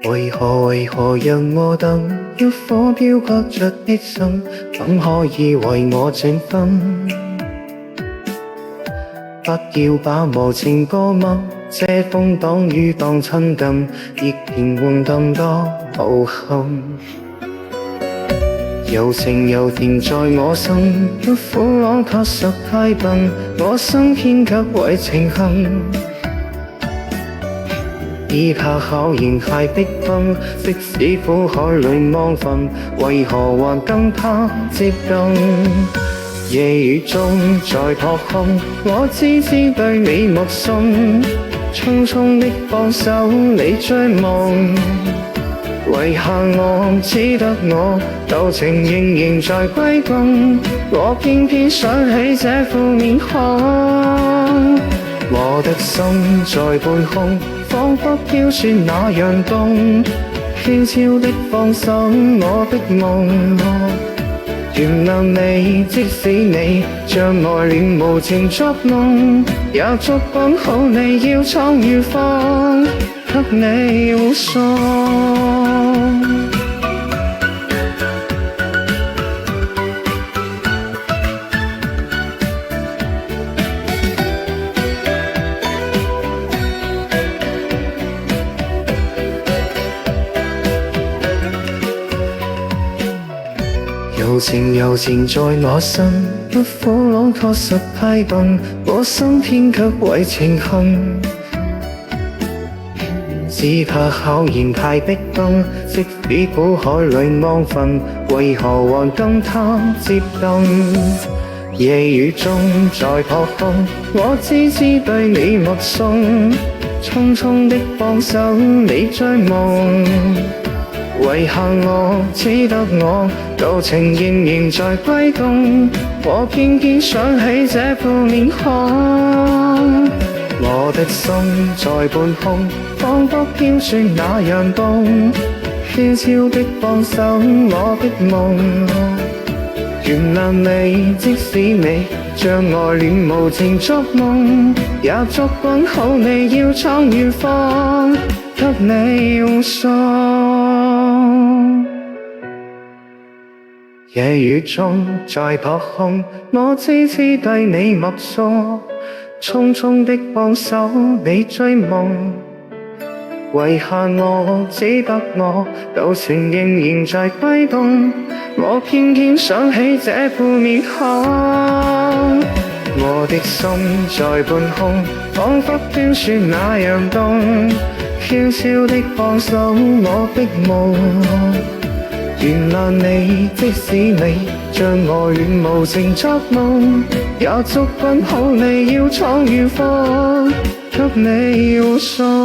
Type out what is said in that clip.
為何讓我等一顆飄泊着的心，怎可以為我靜分？不要把無情過問，這風擋雨當親近，亦平緩更多無憾。柔情又甜在我心，一苦朗確實太笨，我生偏卻為情恨。只怕考驗太逼近，即使苦海裏望瞓，為何還更怕接近？夜雨中在撲空，我只知對你目送，匆匆的放手你追夢。遺下我只得我，舊情仍在歸動，我偏偏想起這副面孔。我的心在半空，彷彿飄雪那樣凍，悄悄的放手我的夢。原諒你，即使你像愛戀無情作夢，也捉緊好你要闖與放，給你護送。柔情在我心，不苦朗確實太笨，我心偏卻為情恨。只怕考驗太逼近，即使苦海裏安分，為何還跟他接近？夜雨中在撲空，我只知對你目送，匆匆的放手你追夢。遺下我只得我，舊情仍在歸動，我偏偏想起這副面孔。我的心在半空，彷彿飄雪那樣凍，悄悄的放手我的夢。原諒你，即使你像愛戀無情作夢，也捉緊好你要闖與放，給你護送。夜雨中在撲空，我只知對你默訴，匆匆的放手你追夢。遺下我只得我，舊情仍在揮動，我偏偏想起這副面孔。我的心在半空，彷彿飄雪那樣凍，悄悄的放手我的夢。原諒你，即使你像愛戀無情作夢，也捉緊好你要闖與放，給你護送。